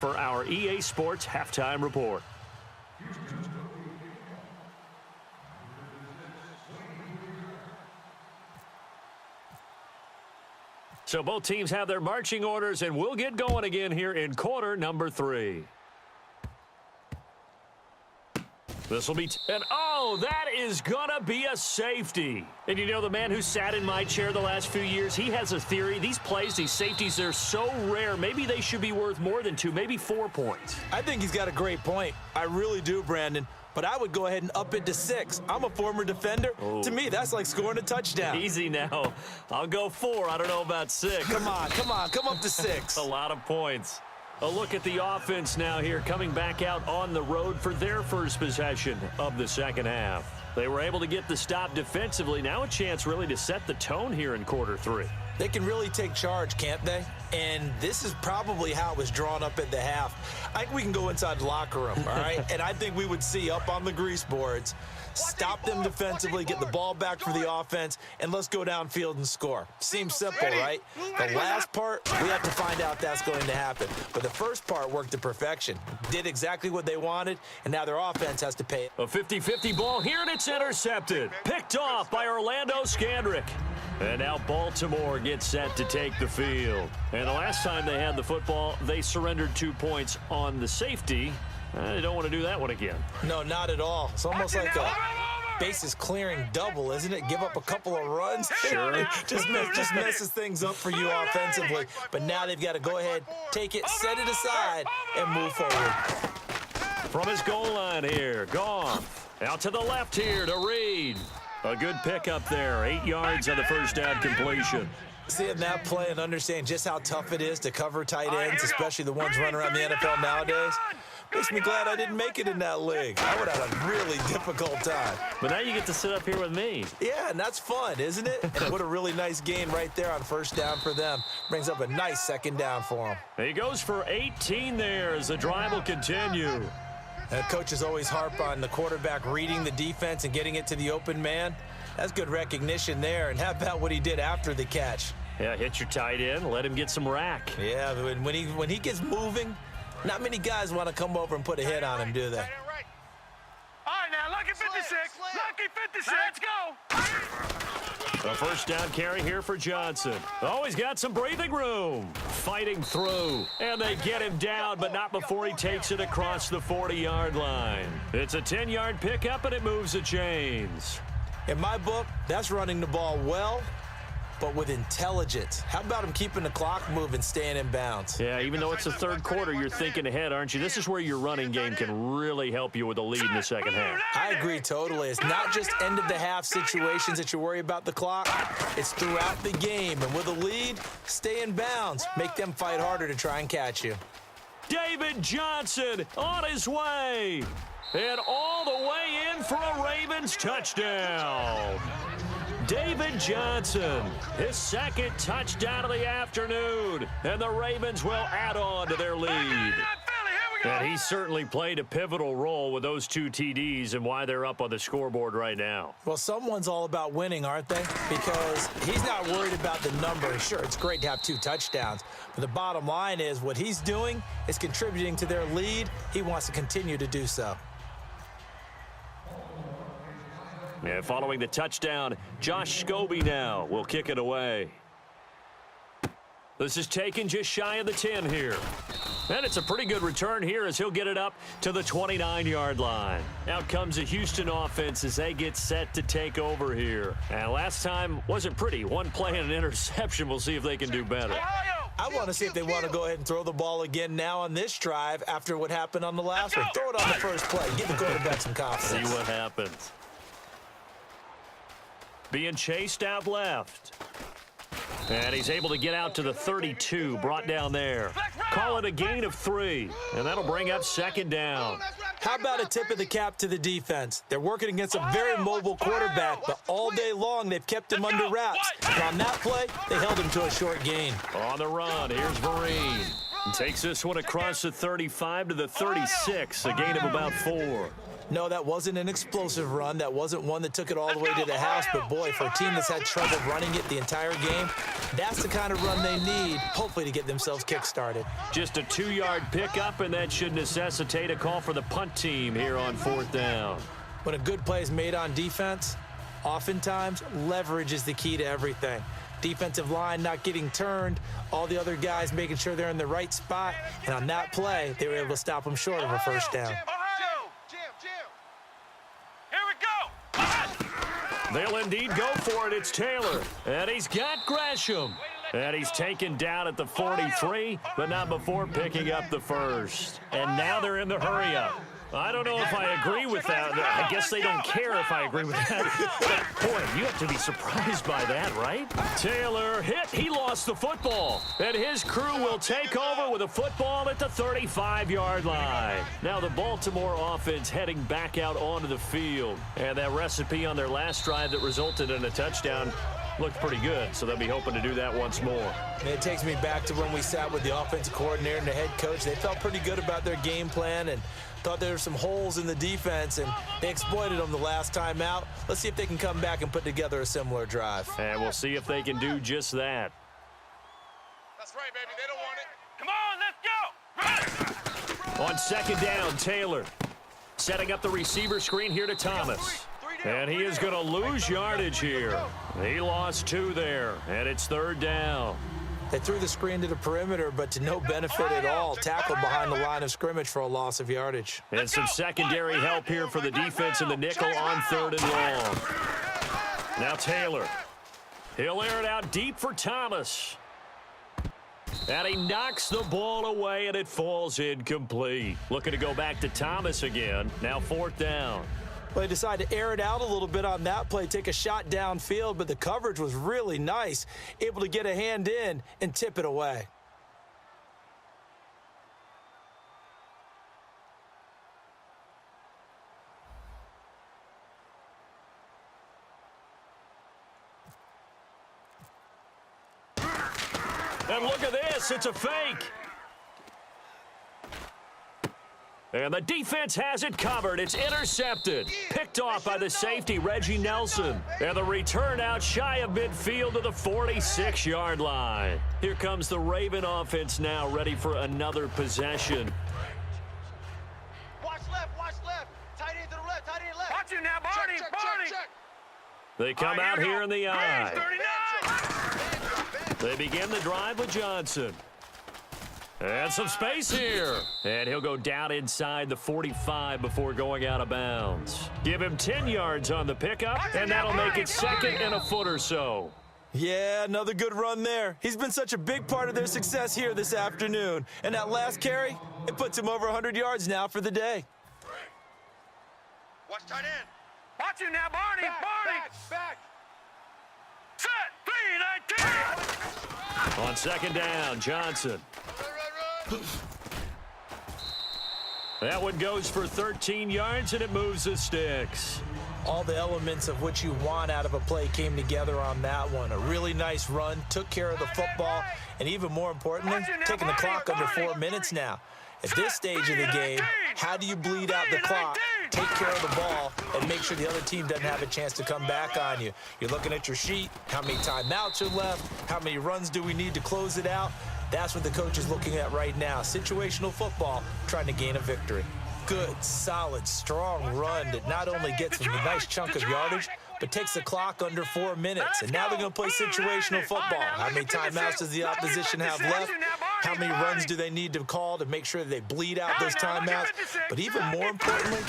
For our EA Sports Halftime Report. So both teams have their marching orders, and we'll get going again here in quarter number 3. This will be, and oh, that is gonna be a safety. And you know, the man who sat in my chair the last few years, he has a theory. These plays, these safeties, they're so rare. Maybe they should be worth more than 2, maybe 4 points. I think he's got a great point. I really do, Brandon. But I would go ahead and up it to 6. I'm a former defender. Oh. To me, that's like scoring a touchdown. Easy now. I'll go 4. I don't know about 6. Come on. Come up to 6. A lot of points. A look at the offense now here, coming back out on the road for their first possession of the second half. They were able to get the stop defensively. Now a chance really to set the tone here in quarter 3. They can really take charge, can't they? And this is probably how it was drawn up at the half. I think we can go inside the locker room, all right? And I think we would see up on the grease boards, stop them defensively, get the ball back for the offense, and let's go downfield and score. Seems simple, right? The last part, we have to find out that's going to happen. But the first part worked to perfection. Did exactly what they wanted, and now their offense has to pay it. A 50-50 ball here, and it's intercepted. Picked off by Orlando Scandrick. And now Baltimore gets set to take the field. And the last time they had the football, they surrendered 2 points on the safety. They don't want to do that one again. No, not at all. It's almost like a bases clearing double, isn't it? Give up a couple of runs. Sure. just messes things up for you offensively. But now they've got to go ahead, take it, set it aside, and move forward. From his goal line here, Goff. Out to the left here to Reed. A good pickup there. 8 yards on the first down completion. Seeing that play and understand just how tough it is to cover tight ends, especially the ones running around the NFL nowadays, makes me glad I didn't make it in that league. I would have had a really difficult time. But now you get to sit up here with me. Yeah, and that's fun, isn't it? And what a really nice gain right there on first down for them. Brings up a nice second down for them. He goes for 18 there as the drive will continue. Coaches always harp on the quarterback reading the defense and getting it to the open man. That's good recognition there. And how about what he did after the catch? Yeah, hit your tight end, let him get some rack. Yeah, when he gets moving, not many guys want to come over and put a hit on him, do they? All right, now, lucky 56. Lucky 56. Let's go. A first down carry here for Johnson. Oh, he's got some breathing room. Fighting through. And they get him down, but not before he takes it across the 40-yard line. It's a 10-yard pickup, and it moves the chains. In my book, that's running the ball well, but with intelligence. How about him keeping the clock moving, staying in bounds? Yeah, even though it's the third quarter, you're thinking ahead, aren't you? This is where your running game can really help you with a lead in the second half. I agree totally. It's not just end-of-the-half situations that you worry about the clock. It's throughout the game. And with a lead, stay in bounds. Make them fight harder to try and catch you. David Johnson on his way. And all the way in for a Ravens touchdown. David Johnson, his second touchdown of the afternoon, and the Ravens will add on to their lead. And he certainly played a pivotal role with those 2 TDs and why they're up on the scoreboard right now. Well, someone's all about winning, aren't they? Because he's not worried about the number. Sure, it's great to have 2 touchdowns, but the bottom line is what he's doing is contributing to their lead. He wants to continue to do so. Yeah, following the touchdown, Josh Scobie now will kick it away. This is taken just shy of the 10 here. And it's a pretty good return here as he'll get it up to the 29-yard line. Out comes the Houston offense as they get set to take over here. And last time wasn't pretty. One play and an interception. We'll see if they can do better. I want to see if they want to go ahead and throw the ball again now on this drive after what happened on the last one. Throw it on the first play. Give the quarterback some confidence. See what happens. Being chased out left. And he's able to get out to the 32, brought down there. Call it a gain of 3, and that'll bring up second down. How about a tip of the cap to the defense? They're working against a very mobile quarterback, but all day long they've kept him under wraps. And on that play, they held him to a short gain. On the run, here's Vereen. Takes this one across the 35 to the 36, a gain of about 4. No, that wasn't an explosive run. That wasn't one that took it all the way to the house. But, boy, for a team that's had trouble running it the entire game, that's the kind of run they need, hopefully, to get themselves kick-started. Just a 2-yard pickup, and that should necessitate a call for the punt team here on 4th down. When a good play is made on defense, oftentimes leverage is the key to everything. Defensive line not getting turned, all the other guys making sure they're in the right spot, and on that play, they were able to stop them short of a first down. Here we go. They'll indeed go for it. It's Taylor, and he's got Gresham. And he's taken down at the 43, but not before picking up the first. And now they're in the hurry-up. I don't know if I agree with that. I guess they don't care if I agree with that. But, boy, you have to be surprised by that, right? Taylor hit. He lost the football. And his crew will take over with a football at the 35-yard line. Now the Baltimore offense heading back out onto the field. And that recipe on their last drive that resulted in a touchdown looked pretty good, so they'll be hoping to do that once more. And it takes me back to when we sat with the offensive coordinator and the head coach. They felt pretty good about their game plan and thought there were some holes in the defense, and they exploited them the last time out. Let's see if they can come back and put together a similar drive. And we'll see if they can do just that. That's right, baby. They don't want it. Come on, let's go. On 2nd down, Taylor setting up the receiver screen here to Thomas. And he is going to lose yardage here. He lost 2 there, and it's 3rd down. They threw the screen to the perimeter, but to no benefit at all. Tackled behind the line of scrimmage for a loss of yardage. And some secondary help here for the defense in the nickel on 3rd and long. Now Taylor. He'll air it out deep for Thomas. And he knocks the ball away, and it falls incomplete. Looking to go back to Thomas again. Now 4th down. Well, they decided to air it out a little bit on that play, take a shot downfield, but the coverage was really nice, able to get a hand in and tip it away. And look at this, it's a fake. And the defense has it covered. It's intercepted. Picked off by the safety, Reggie Nelson. And the return out shy of midfield to the 46-yard line. Here comes the Raven offense now, ready for another possession. Watch left. Tight end to the left, tight end left. Watch it now, Barney. Check. They come out here in the eye. They begin the drive with Johnson. And some space here. And he'll go down inside the 45 before going out of bounds. Give him 10 yards on the pickup, and that'll make it 2nd and a foot or so. Yeah, another good run there. He's been such a big part of their success here this afternoon. And that last carry, it puts him over 100 yards now for the day. Watch tight end. Watch him now, Barney. Back. Set. 3-19. On 2nd down, Johnson. That one goes for 13 yards, and it moves the sticks. All the elements of what you want out of a play came together on that one. A really nice run, took care of the football, and even more importantly, taking the clock under 4 minutes now. At this stage of the game, how do you bleed out the clock, take care of the ball, and make sure the other team doesn't have a chance to come back on you? You're looking at your sheet, how many timeouts are left, how many runs do we need to close it out? That's what the coach is looking at right now. Situational football, trying to gain a victory. Good, solid, strong run that not only gets them a nice chunk of yardage, but takes the clock under 4 minutes. And now they're going to play situational football. How many timeouts does the opposition have left? How many runs do they need to call to make sure they bleed out those timeouts? But even more importantly,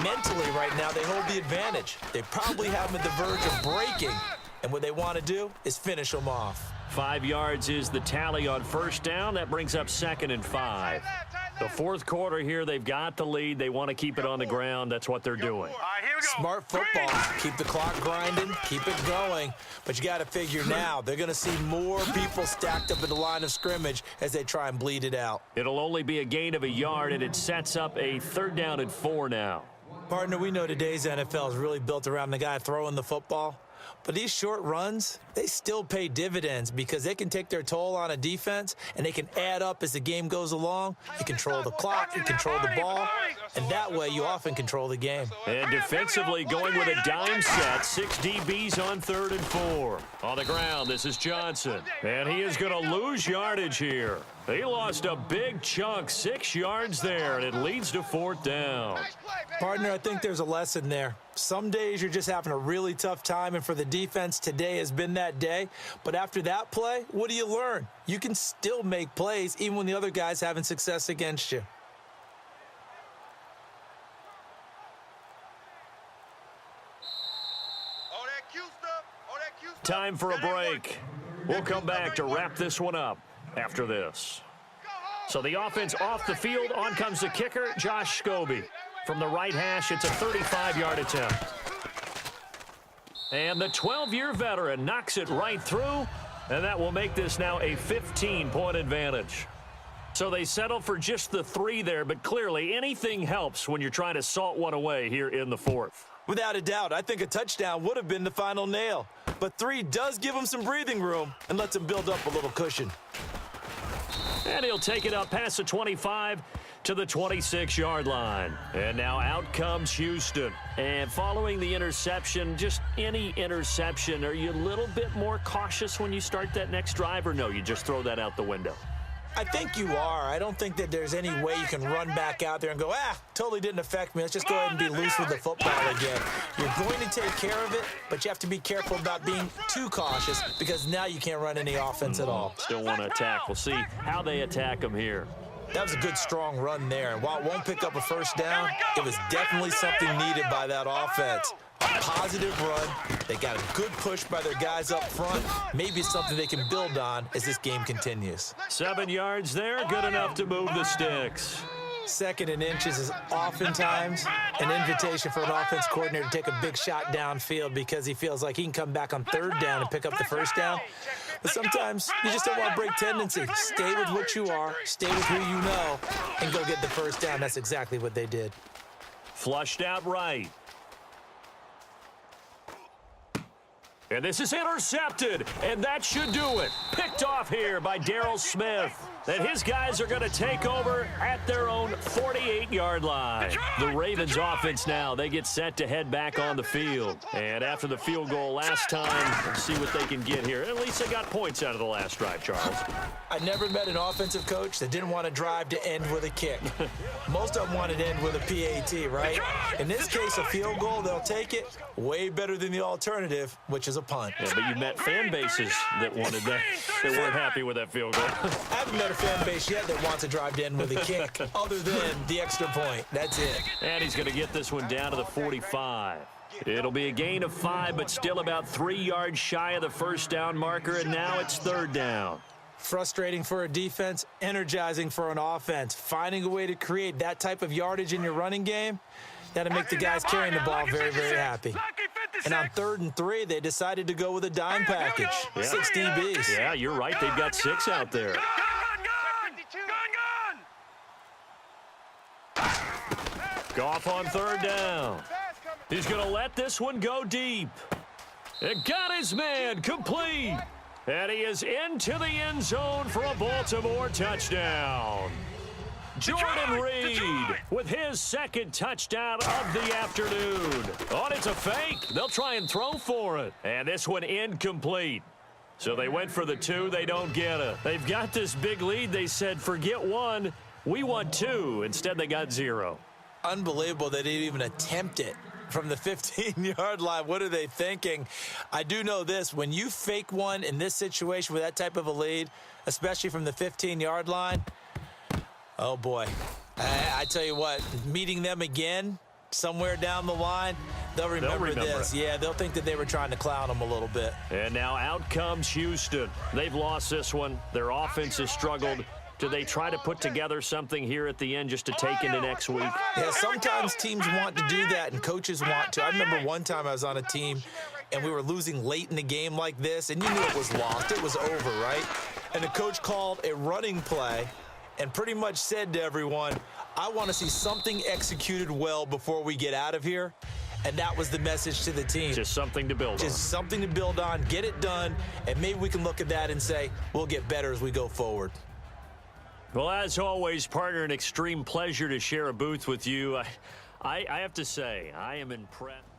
mentally right now, they hold the advantage. They probably have them at the verge of breaking. And what they want to do is finish them off. 5 yards is the tally on 1st down. That brings up 2nd and 5. The 4th quarter here, they've got the lead. They want to keep it on the ground. That's what they're doing. Smart football. Keep the clock grinding. Keep it going. But you got to figure now, they're going to see more people stacked up at the line of scrimmage as they try and bleed it out. It'll only be a gain of a yard, and it sets up a 3rd down and 4 now. Partner, we know today's NFL is really built around the guy throwing the football. But these short runs, they still pay dividends because they can take their toll on a defense, and they can add up as the game goes along. You control the clock, you control the ball, and that way you often control the game. And defensively going with a dime set, 6 DBs on 3rd and 4. On the ground, this is Johnson, and he is going to lose yardage here. He lost a big chunk, 6 yards there, and it leads to 4th down. Partner, I think there's a lesson there. Some days you're just having a really tough time, and for the defense, today has been that day. But after that play, what do you learn? You can still make plays even when the other guy's having success against you. Time for a break. We'll come back to wrap this one up after this. So the offense off the field. On comes the kicker, Josh Scobie. From the right hash, it's a 35-yard attempt. And the 12-year veteran knocks it right through, and that will make this now a 15-point advantage. So they settle for just the 3 there, but clearly anything helps when you're trying to salt one away here in the 4th. Without a doubt, I think a touchdown would have been the final nail. But 3 does give him some breathing room and lets him build up a little cushion. And he'll take it up past the 25 to the 26-yard line. And now out comes Houston. And following the interception, just any interception, are you a little bit more cautious when you start that next drive, or no, you just throw that out the window? I think you are. I don't think that there's any way you can run back out there and go, totally didn't affect me. Let's just go ahead and be loose with the football again. You're going to take care of it, but you have to be careful about being too cautious because now you can't run any offense at all. Still want to attack. We'll see how they attack them here. That was a good, strong run there. And while it won't pick up a first down, it was definitely something needed by that offense. A positive run. They got a good push by their guys up front. Maybe it's something they can build on as this game continues. 7 yards there, good enough to move the sticks. 2nd and inches is oftentimes an invitation for an offense coordinator to take a big shot downfield because he feels like he can come back on 3rd down and pick up the first down. But sometimes you just don't want to break tendency. Stay with what you are, stay with who you know, and go get the first down. That's exactly what they did. Flushed out right. And this is intercepted, and that should do it. Picked off here by Darryl Smith. And his guys are going to take over at their own 48-yard line. The Ravens offense now, they get set to head back on the field. And after the field goal last time, let's see what they can get here. At least they got points out of the last drive, Charles. I never met an offensive coach that didn't want to drive to end with a kick. Most of them wanted to end with a PAT, right? In this case, a field goal, they'll take it. Way better than the alternative, which is a punt. Yeah, but you met fan bases that wanted that, that weren't happy with that field goal. I haven't met a fan base yet that wants to drive to end with a kick, other than the extra point. That's it. And he's going to get this one down to the 45. It'll be a gain of 5, but still about 3 yards shy of the first down marker, and now it's 3rd down. Frustrating for a defense, energizing for an offense. Finding a way to create that type of yardage in your running game, that'll make the guys carrying the ball very, very happy. And on 3rd and 3, they decided to go with a dime package. 6 DBs. Yeah, you're right. They've got 6 out there. Goff on 3rd down. He's going to let this one go deep. It got his man complete. And he is into the end zone for a Baltimore touchdown. Jordan Reed with his 2nd touchdown of the afternoon. Oh, it's a fake. They'll try and throw for it. And this one incomplete. So they went for the 2. They don't get it. They've got this big lead. They said, forget 1. We want 2. Instead, they got 0. Unbelievable they didn't even attempt it from the 15-yard line. What are they thinking? I do know this. When you fake one in this situation with that type of a lead, especially from the 15-yard line, oh, boy. I tell you what, meeting them again somewhere down the line, they'll remember this. Yeah, they'll think that they were trying to clown them a little bit. And now out comes Houston. They've lost this one. Their offense has struggled. Do they try to put together something here at the end just to take into next week? Yeah, sometimes teams want to do that and coaches want to. I remember one time I was on a team and we were losing late in the game like this, and you knew it was lost. It was over, right? And the coach called a running play and pretty much said to everyone, I want to see something executed well before we get out of here. and that was the message to the team. Just something to build on. Just something to build on, get it done, and maybe we can look at that and say, we'll get better as we go forward. Well, as always, partner, an extreme pleasure to share a booth with you. I have to say, I am impressed.